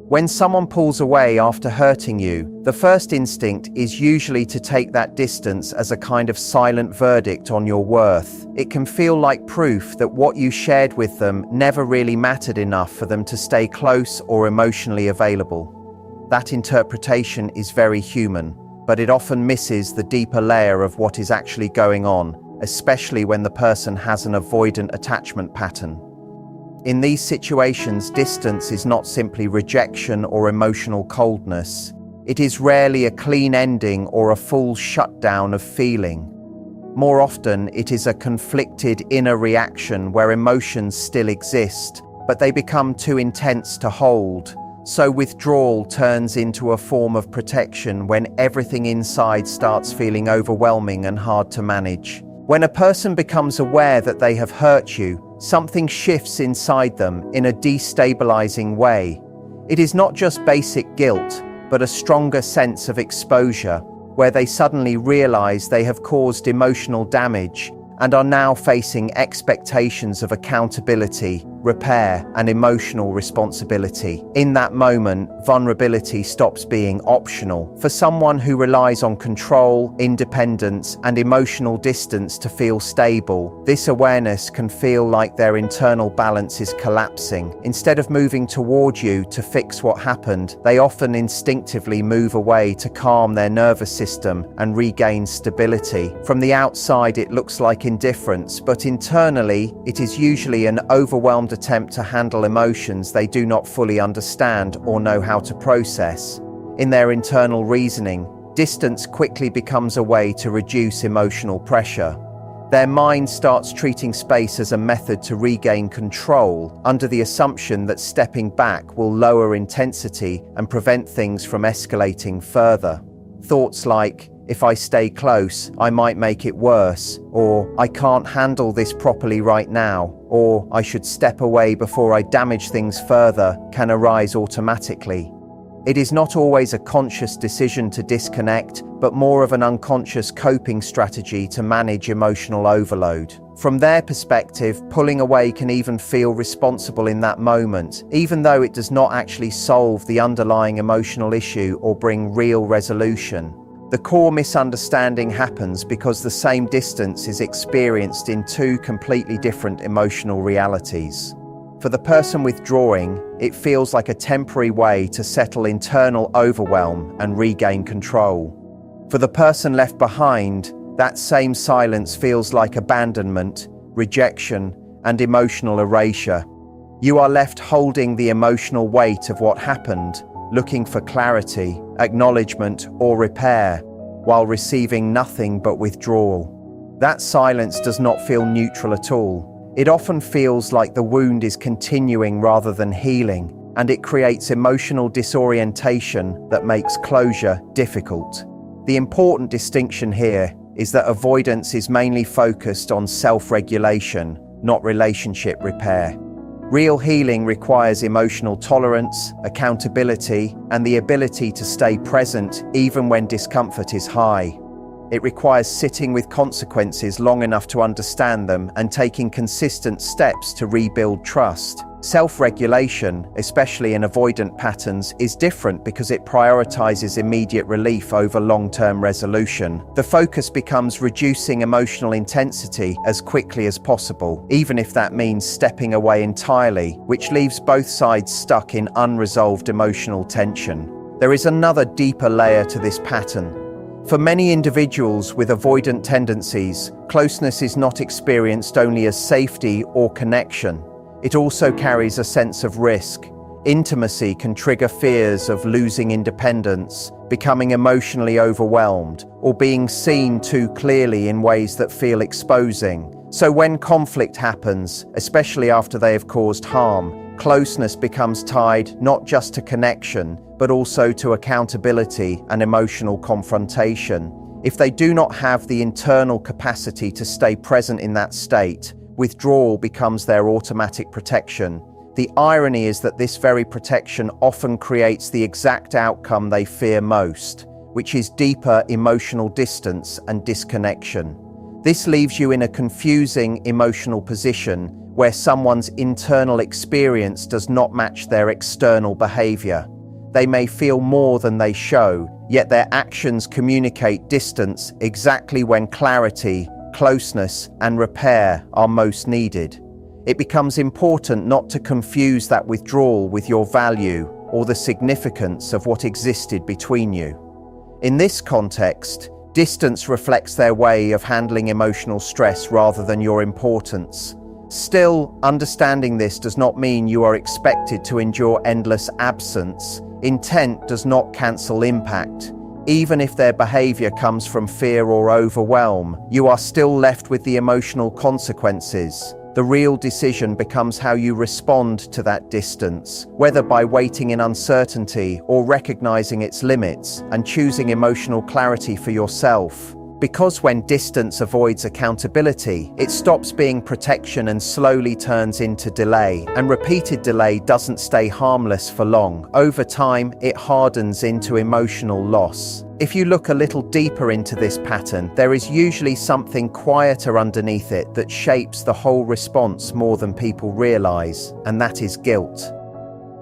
When someone pulls away after hurting you, the first instinct is usually to take that distance as a kind of silent verdict on your worth. It can feel like proof that what you shared with them never really mattered enough for them to stay close or emotionally available. That interpretation is very human, but it often misses the deeper layer of what is actually going on, especially when the person has an avoidant attachment pattern. In these situations, distance is not simply rejection or emotional coldness. It is rarely a clean ending or a full shutdown of feeling. More often, it is a conflicted inner reaction where emotions still exist, but they become too intense to hold. So withdrawal turns into a form of protection when everything inside starts feeling overwhelming and hard to manage. When a person becomes aware that they have hurt you, something shifts inside them in a destabilizing way. It is not just basic guilt, but a stronger sense of exposure, where they suddenly realize they have caused emotional damage and are now facing expectations of accountability, repair, and emotional responsibility. In that moment, vulnerability stops being optional. For someone who relies on control, independence, and emotional distance to feel stable, this awareness can feel like their internal balance is collapsing. Instead of moving toward you to fix what happened, they often instinctively move away to calm their nervous system and regain stability. From the outside, it looks like indifference, but internally, it is usually an overwhelmed attempt to handle emotions they do not fully understand or know how to process. In their internal reasoning, distance quickly becomes a way to reduce emotional pressure. Their mind starts treating space as a method to regain control, under the assumption that stepping back will lower intensity and prevent things from escalating further. Thoughts like, "If I stay close, I might make it worse," or "I can't handle this properly right now," or "I should step away before I damage things further," can arise automatically. It is not always a conscious decision to disconnect, but more of an unconscious coping strategy to manage emotional overload. From their perspective, pulling away can even feel responsible in that moment, even though it does not actually solve the underlying emotional issue or bring real resolution. The core misunderstanding happens because the same distance is experienced in two completely different emotional realities. For the person withdrawing, it feels like a temporary way to settle internal overwhelm and regain control. For the person left behind, that same silence feels like abandonment, rejection, and emotional erasure. You are left holding the emotional weight of what happened, looking for clarity, acknowledgement, or repair, while receiving nothing but withdrawal. That silence does not feel neutral at all. It often feels like the wound is continuing rather than healing, and it creates emotional disorientation that makes closure difficult. The important distinction here is that avoidance is mainly focused on self-regulation, not relationship repair. Real healing requires emotional tolerance, accountability, and the ability to stay present even when discomfort is high. It requires sitting with consequences long enough to understand them and taking consistent steps to rebuild trust. Self-regulation, especially in avoidant patterns, is different because it prioritizes immediate relief over long-term resolution. The focus becomes reducing emotional intensity as quickly as possible, even if that means stepping away entirely, which leaves both sides stuck in unresolved emotional tension. There is another deeper layer to this pattern. For many individuals with avoidant tendencies, closeness is not experienced only as safety or connection. It also carries a sense of risk. Intimacy can trigger fears of losing independence, becoming emotionally overwhelmed, or being seen too clearly in ways that feel exposing. So when conflict happens, especially after they have caused harm, closeness becomes tied not just to connection, but also to accountability and emotional confrontation. If they do not have the internal capacity to stay present in that state, withdrawal becomes their automatic protection. The irony is that this very protection often creates the exact outcome they fear most, which is deeper emotional distance and disconnection. This leaves you in a confusing emotional position where someone's internal experience does not match their external behavior. They may feel more than they show, yet their actions communicate distance exactly when clarity, closeness, and repair are most needed. It becomes important not to confuse that withdrawal with your value or the significance of what existed between you. In this context, distance reflects their way of handling emotional stress rather than your importance. Still, understanding this does not mean you are expected to endure endless absence. Intent does not cancel impact. Even if their behavior comes from fear or overwhelm, you are still left with the emotional consequences. The real decision becomes how you respond to that distance, whether by waiting in uncertainty or recognizing its limits and choosing emotional clarity for yourself. Because when distance avoids accountability, it stops being protection and slowly turns into delay, and repeated delay doesn't stay harmless for long. Over time, it hardens into emotional loss. If you look a little deeper into this pattern, there is usually something quieter underneath it that shapes the whole response more than people realize, and that is guilt.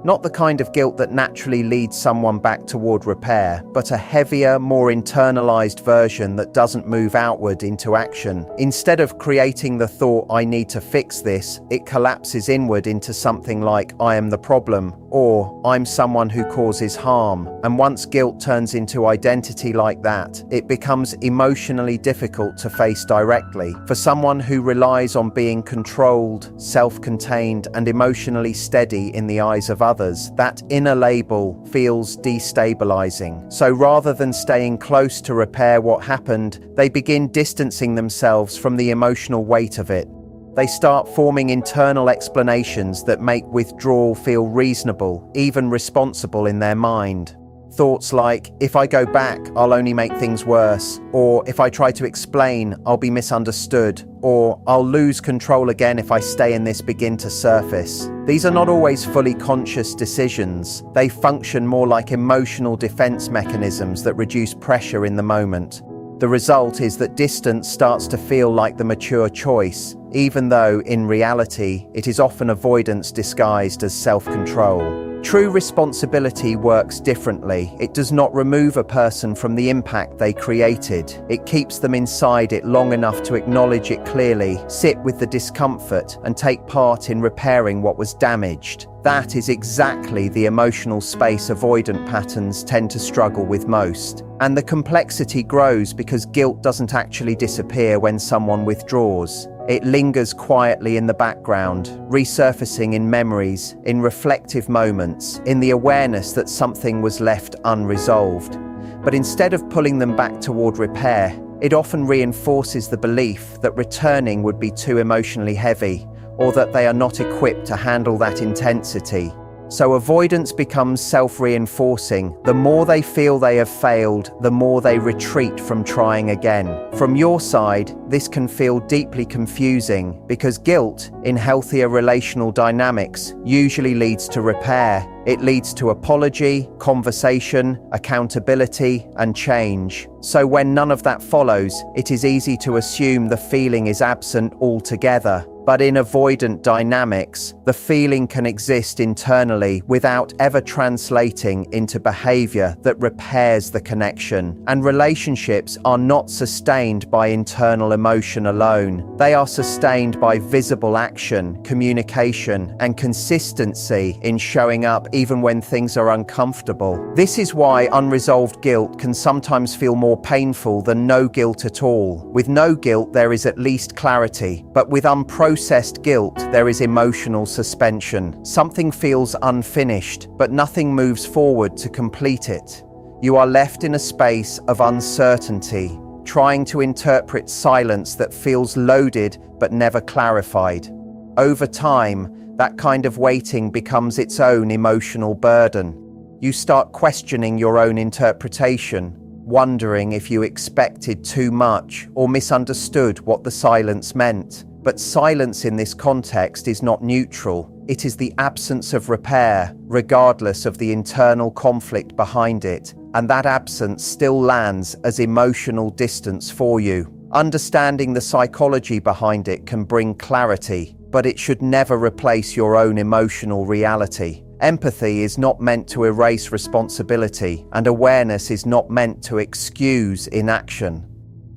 Not the kind of guilt that naturally leads someone back toward repair, but a heavier, more internalized version that doesn't move outward into action. Instead of creating the thought, "I need to fix this," it collapses inward into something like, "I am the problem," or "I'm someone who causes harm." And once guilt turns into identity like that, it becomes emotionally difficult to face directly. For someone who relies on being controlled, self-contained, and emotionally steady in the eyes of others, that inner label feels destabilizing. So rather than staying close to repair what happened, they begin distancing themselves from the emotional weight of it. They start forming internal explanations that make withdrawal feel reasonable, even responsible in their mind. Thoughts like, "If I go back, I'll only make things worse," or "If I try to explain, I'll be misunderstood," or "I'll lose control again if I stay in this," begin to surface. These are not always fully conscious decisions. They function more like emotional defense mechanisms that reduce pressure in the moment. The result is that distance starts to feel like the mature choice, even though, in reality, it is often avoidance disguised as self-control. True responsibility works differently. It does not remove a person from the impact they created. It keeps them inside it long enough to acknowledge it clearly, sit with the discomfort, and take part in repairing what was damaged. That is exactly the emotional space avoidant patterns tend to struggle with most. And the complexity grows because guilt doesn't actually disappear when someone withdraws. It lingers quietly in the background, resurfacing in memories, in reflective moments, in the awareness that something was left unresolved. But instead of pulling them back toward repair, it often reinforces the belief that returning would be too emotionally heavy, or that they are not equipped to handle that intensity. So avoidance becomes self-reinforcing. The more they feel they have failed, the more they retreat from trying again. From your side, this can feel deeply confusing because guilt, in healthier relational dynamics, usually leads to repair. It leads to apology, conversation, accountability, and change. So when none of that follows, it is easy to assume the feeling is absent altogether. But in avoidant dynamics, the feeling can exist internally without ever translating into behavior that repairs the connection. And relationships are not sustained by internal emotion alone. They are sustained by visible action, communication, and consistency in showing up even when things are uncomfortable. This is why unresolved guilt can sometimes feel more painful than no guilt at all. With no guilt, there is at least clarity, but with unprocessed guilt, there is emotional suspension. Something feels unfinished, but nothing moves forward to complete it. You are left in a space of uncertainty, trying to interpret silence that feels loaded but never clarified. Over time, that kind of waiting becomes its own emotional burden. You start questioning your own interpretation, wondering if you expected too much or misunderstood what the silence meant. But silence in this context is not neutral. It is the absence of repair, regardless of the internal conflict behind it, and that absence still lands as emotional distance for you. Understanding the psychology behind it can bring clarity, but it should never replace your own emotional reality. Empathy is not meant to erase responsibility, and awareness is not meant to excuse inaction.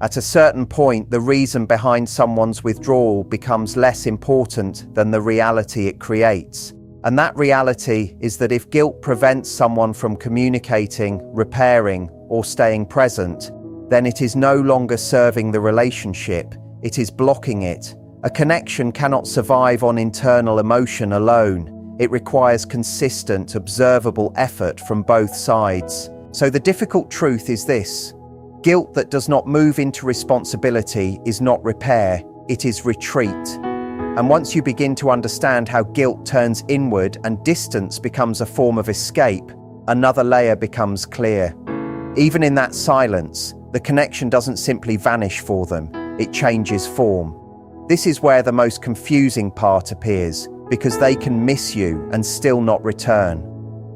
At a certain point, the reason behind someone's withdrawal becomes less important than the reality it creates. And that reality is that if guilt prevents someone from communicating, repairing, or staying present, then it is no longer serving the relationship, it is blocking it. A connection cannot survive on internal emotion alone. It requires consistent, observable effort from both sides. So the difficult truth is this: guilt that does not move into responsibility is not repair, it is retreat. And once you begin to understand how guilt turns inward and distance becomes a form of escape, another layer becomes clear. Even in that silence, the connection doesn't simply vanish for them, it changes form. This is where the most confusing part appears, because they can miss you and still not return.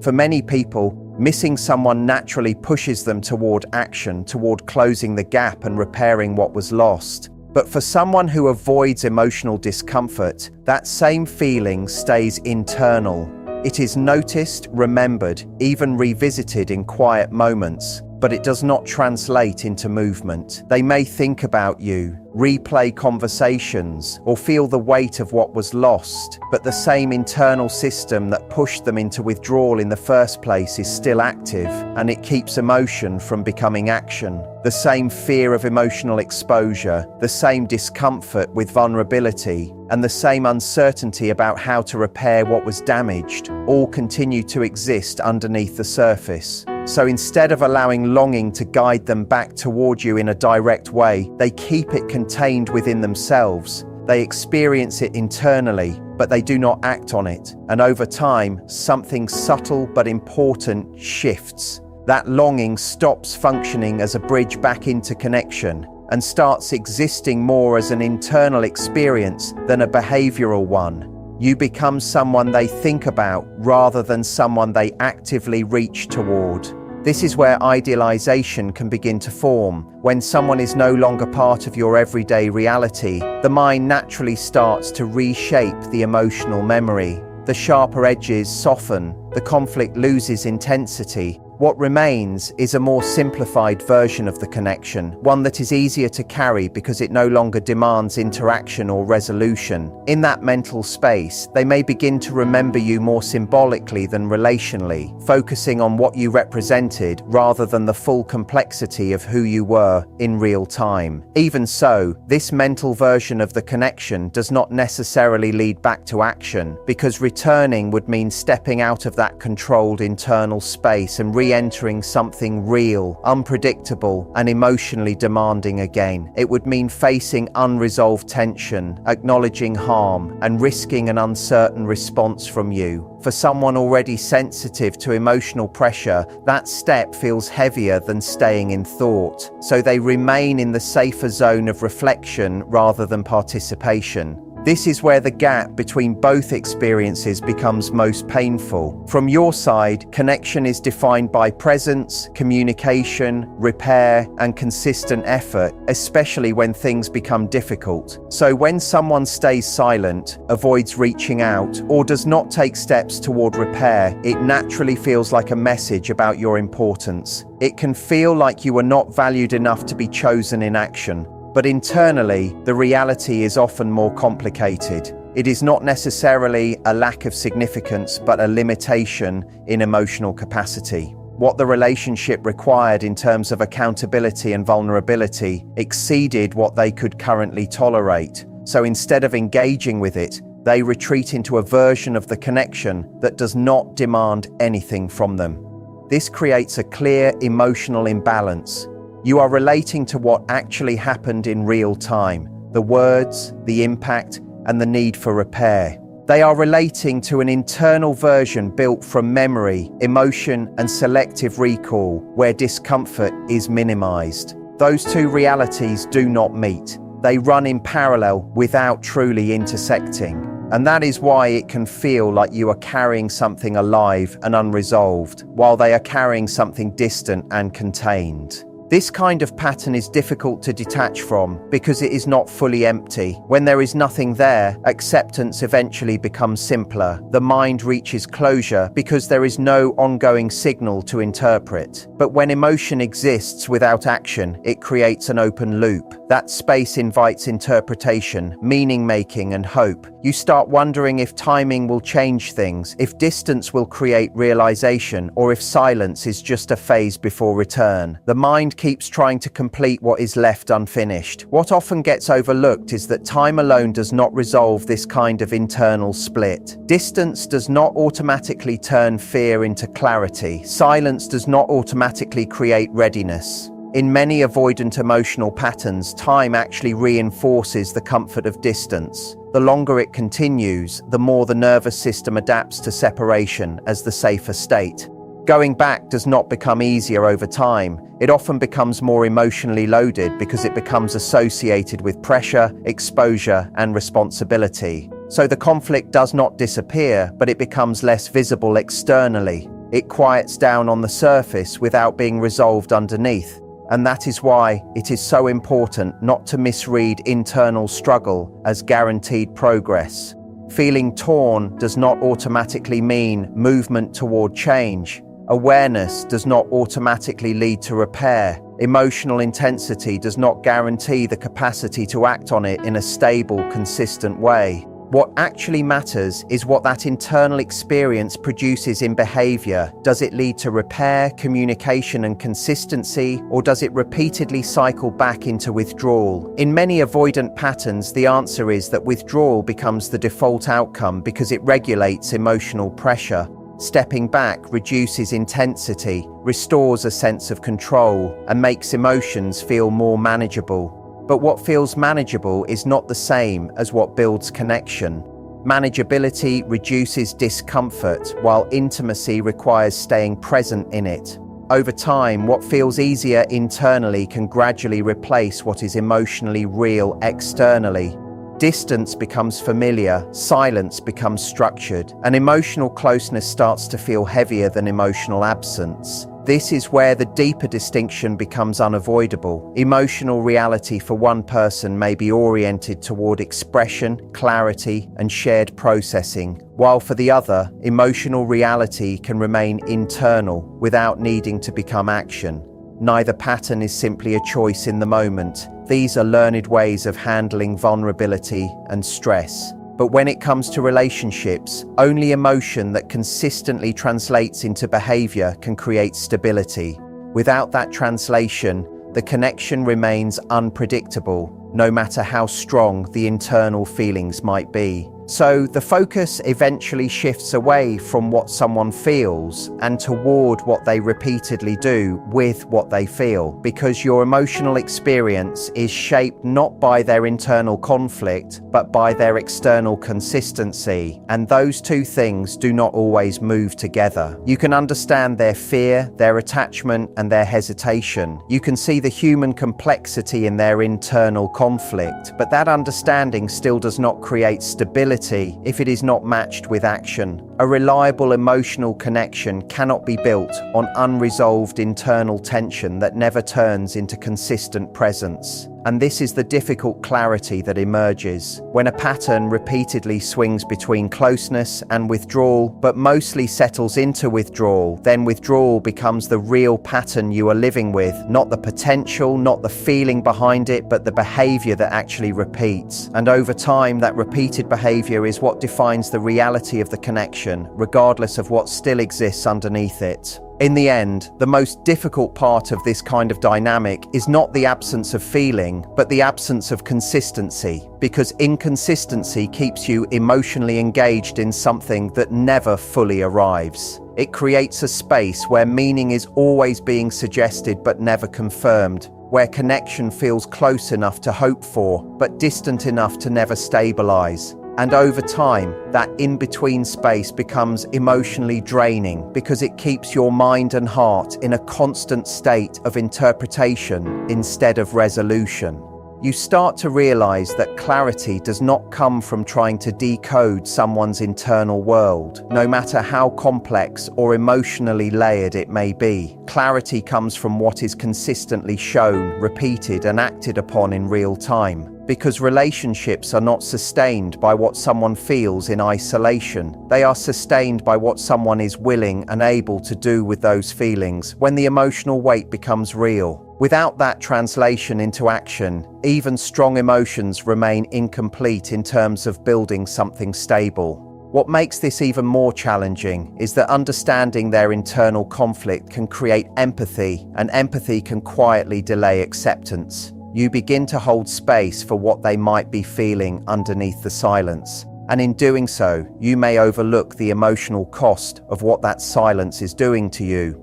For many people, missing someone naturally pushes them toward action, toward closing the gap and repairing what was lost. But for someone who avoids emotional discomfort, that same feeling stays internal. It is noticed, remembered, even revisited in quiet moments, but it does not translate into movement. They may think about you, replay conversations, or feel the weight of what was lost, but the same internal system that pushed them into withdrawal in the first place is still active, and it keeps emotion from becoming action. The same fear of emotional exposure, the same discomfort with vulnerability, and the same uncertainty about how to repair what was damaged, all continue to exist underneath the surface. So instead of allowing longing to guide them back toward you in a direct way, they keep it contained within themselves. They experience it internally, but they do not act on it. And over time, something subtle but important shifts. That longing stops functioning as a bridge back into connection and starts existing more as an internal experience than a behavioral one. You become someone they think about rather than someone they actively reach toward. This is where idealization can begin to form. When someone is no longer part of your everyday reality, the mind naturally starts to reshape the emotional memory. The sharper edges soften, the conflict loses intensity. What remains is a more simplified version of the connection, one that is easier to carry because it no longer demands interaction or resolution. In that mental space, they may begin to remember you more symbolically than relationally, focusing on what you represented rather than the full complexity of who you were in real time. Even so, this mental version of the connection does not necessarily lead back to action, because returning would mean stepping out of that controlled internal space and re-entering something real, unpredictable, and emotionally demanding again. It would mean facing unresolved tension, acknowledging harm, and risking an uncertain response from you. For someone already sensitive to emotional pressure, that step feels heavier than staying in thought, so they remain in the safer zone of reflection rather than participation. This is where the gap between both experiences becomes most painful. From your side, connection is defined by presence, communication, repair, and consistent effort, especially when things become difficult. So when someone stays silent, avoids reaching out, or does not take steps toward repair, it naturally feels like a message about your importance. It can feel like you are not valued enough to be chosen in action. But internally, the reality is often more complicated. It is not necessarily a lack of significance, but a limitation in emotional capacity. What the relationship required in terms of accountability and vulnerability exceeded what they could currently tolerate. So instead of engaging with it, they retreat into a version of the connection that does not demand anything from them. This creates a clear emotional imbalance. You are relating to what actually happened in real time, the words, the impact, and the need for repair. They are relating to an internal version built from memory, emotion, and selective recall, where discomfort is minimized. Those two realities do not meet. They run in parallel without truly intersecting. And that is why it can feel like you are carrying something alive and unresolved, while they are carrying something distant and contained. This kind of pattern is difficult to detach from because it is not fully empty. When there is nothing there, acceptance eventually becomes simpler. The mind reaches closure because there is no ongoing signal to interpret. But when emotion exists without action, it creates an open loop. That space invites interpretation, meaning-making, and hope. You start wondering if timing will change things, if distance will create realization, or if silence is just a phase before return. The mind keeps trying to complete what is left unfinished. What often gets overlooked is that time alone does not resolve this kind of internal split. Distance does not automatically turn fear into clarity. Silence does not automatically create readiness. In many avoidant emotional patterns, time actually reinforces the comfort of distance. The longer it continues, the more the nervous system adapts to separation as the safer state. Going back does not become easier over time. It often becomes more emotionally loaded because it becomes associated with pressure, exposure, and responsibility. So the conflict does not disappear, but it becomes less visible externally. It quiets down on the surface without being resolved underneath. And that is why it is so important not to misread internal struggle as guaranteed progress. Feeling torn does not automatically mean movement toward change. Awareness does not automatically lead to repair. Emotional intensity does not guarantee the capacity to act on it in a stable, consistent way. What actually matters is what that internal experience produces in behavior. Does it lead to repair, communication, and consistency, or does it repeatedly cycle back into withdrawal? In many avoidant patterns, the answer is that withdrawal becomes the default outcome because it regulates emotional pressure. Stepping back reduces intensity, restores a sense of control, and makes emotions feel more manageable. But what feels manageable is not the same as what builds connection. Manageability reduces discomfort, while intimacy requires staying present in it. Over time, what feels easier internally can gradually replace what is emotionally real externally. Distance becomes familiar, silence becomes structured, and emotional closeness starts to feel heavier than emotional absence. This is where the deeper distinction becomes unavoidable. Emotional reality for one person may be oriented toward expression, clarity, and shared processing, while for the other, emotional reality can remain internal without needing to become action. Neither pattern is simply a choice in the moment. These are learned ways of handling vulnerability and stress. But when it comes to relationships, only emotion that consistently translates into behavior can create stability. Without that translation, the connection remains unpredictable, no matter how strong the internal feelings might be. So the focus eventually shifts away from what someone feels and toward what they repeatedly do with what they feel, because your emotional experience is shaped not by their internal conflict, but by their external consistency, and those two things do not always move together. You can understand their fear, their attachment, and their hesitation. You can see the human complexity in their internal conflict, but that understanding still does not create stability if it is not matched with action. A reliable emotional connection cannot be built on unresolved internal tension that never turns into consistent presence. And this is the difficult clarity that emerges. When a pattern repeatedly swings between closeness and withdrawal, but mostly settles into withdrawal, then withdrawal becomes the real pattern you are living with, not the potential, not the feeling behind it, but the behavior that actually repeats. And over time, that repeated behavior is what defines the reality of the connection, regardless of what still exists underneath it. In the end, the most difficult part of this kind of dynamic is not the absence of feeling, but the absence of consistency, because inconsistency keeps you emotionally engaged in something that never fully arrives. It creates a space where meaning is always being suggested but never confirmed, where connection feels close enough to hope for, but distant enough to never stabilize. And over time, that in-between space becomes emotionally draining because it keeps your mind and heart in a constant state of interpretation instead of resolution. you start to realize that clarity does not come from trying to decode someone's internal world, no matter how complex or emotionally layered it may be. Clarity comes from what is consistently shown, repeated, and acted upon in real time. Because relationships are not sustained by what someone feels in isolation. They are sustained by what someone is willing and able to do with those feelings when the emotional weight becomes real. Without that translation into action, even strong emotions remain incomplete in terms of building something stable. What makes this even more challenging is that understanding their internal conflict can create empathy, and empathy can quietly delay acceptance. You begin to hold space for what they might be feeling underneath the silence. And in doing so, you may overlook the emotional cost of what that silence is doing to you.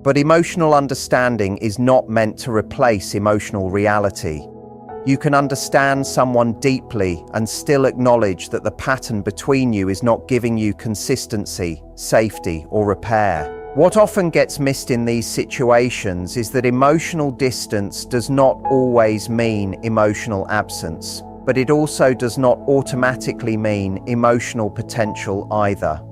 But emotional understanding is not meant to replace emotional reality. You can understand someone deeply and still acknowledge that the pattern between you is not giving you consistency, safety, or repair. What often gets missed in these situations is that emotional distance does not always mean emotional absence, but it also does not automatically mean emotional potential either.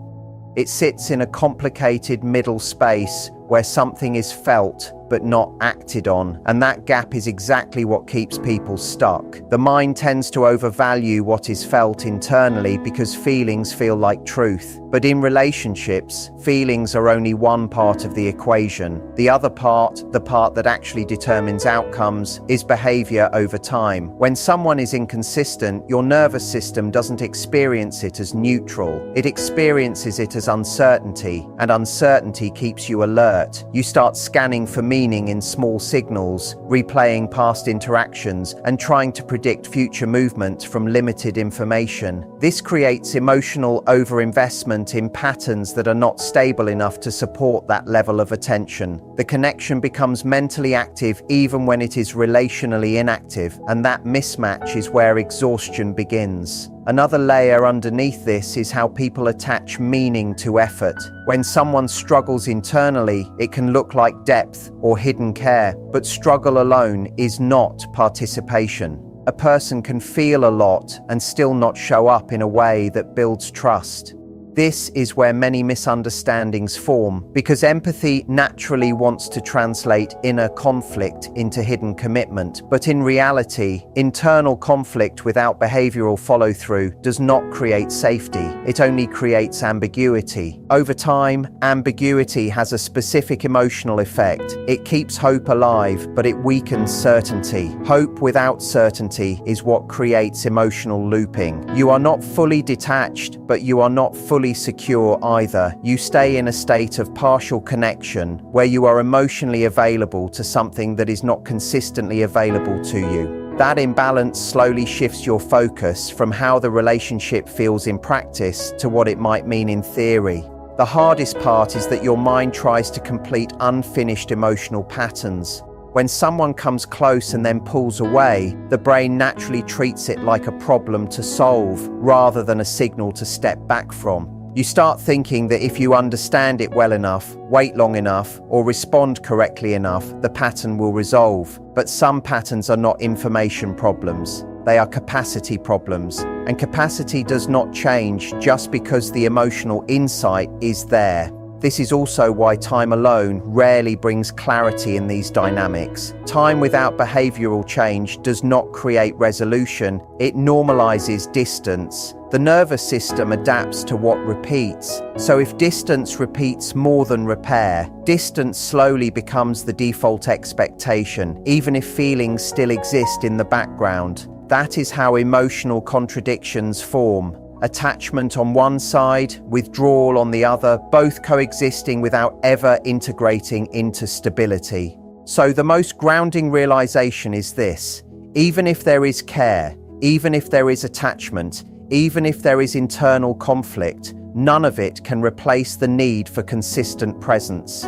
It sits in a complicated middle space where something is felt but not acted on, and that gap is exactly what keeps people stuck. The mind tends to overvalue what is felt internally because feelings feel like truth. But in relationships, feelings are only one part of the equation. The other part, the part that actually determines outcomes, is behavior over time. When someone is inconsistent, your nervous system doesn't experience it as neutral. It experiences it as uncertainty, and uncertainty keeps you alert. You start scanning for meaning in small signals, replaying past interactions, and trying to predict future movement from limited information. This creates emotional overinvestment in patterns that are not stable enough to support that level of attention. The connection becomes mentally active even when it is relationally inactive, and that mismatch is where exhaustion begins. Another layer underneath this is how people attach meaning to effort. When someone struggles internally, it can look like depth or hidden care, but struggle alone is not participation. A person can feel a lot and still not show up in a way that builds trust. This is where many misunderstandings form, because empathy naturally wants to translate inner conflict into hidden commitment. But in reality, internal conflict without behavioral follow-through does not create safety. It only creates ambiguity. Over time, ambiguity has a specific emotional effect. It keeps hope alive, but it weakens certainty. Hope without certainty is what creates emotional looping. You are not fully detached, but you are not fully secure either. You stay in a state of partial connection where you are emotionally available to something that is not consistently available to you. That imbalance slowly shifts your focus from how the relationship feels in practice to what it might mean in theory. The hardest part is that your mind tries to complete unfinished emotional patterns. When someone comes close and then pulls away, the brain naturally treats it like a problem to solve rather than a signal to step back from. You start thinking that if you understand it well enough, wait long enough, or respond correctly enough, the pattern will resolve. But some patterns are not information problems. They are capacity problems. And capacity does not change just because the emotional insight is there. This is also why time alone rarely brings clarity in these dynamics. Time without behavioral change does not create resolution, it normalizes distance. The nervous system adapts to what repeats. So if distance repeats more than repair, distance slowly becomes the default expectation, even if feelings still exist in the background. That is how emotional contradictions form. Attachment on one side, withdrawal on the other, both coexisting without ever integrating into stability. So the most grounding realization is this: even if there is care, even if there is attachment, even if there is internal conflict, none of it can replace the need for consistent presence.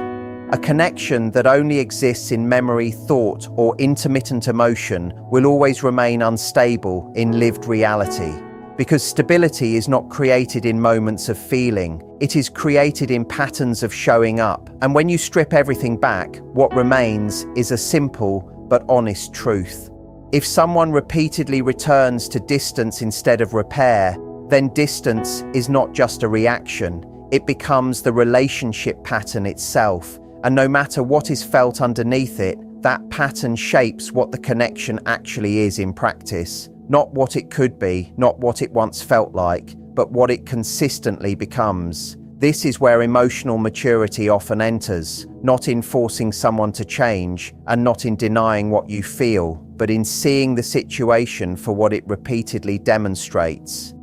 A connection that only exists in memory, thought, or intermittent emotion will always remain unstable in lived reality. Because stability is not created in moments of feeling, it is created in patterns of showing up. And when you strip everything back, what remains is a simple but honest truth. If someone repeatedly returns to distance instead of repair, then distance is not just a reaction, it becomes the relationship pattern itself, and no matter what is felt underneath it, that pattern shapes what the connection actually is in practice. Not what it could be, not what it once felt like, but what it consistently becomes. This is where emotional maturity often enters, not in forcing someone to change, and not in denying what you feel, but in seeing the situation for what it repeatedly demonstrates.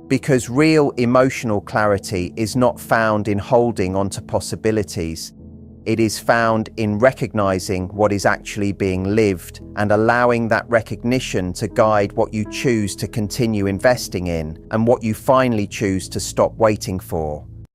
Because real emotional clarity is not found in holding onto possibilities. It is found in recognizing what is actually being lived and allowing that recognition to guide what you choose to continue investing in and what you finally choose to stop waiting for.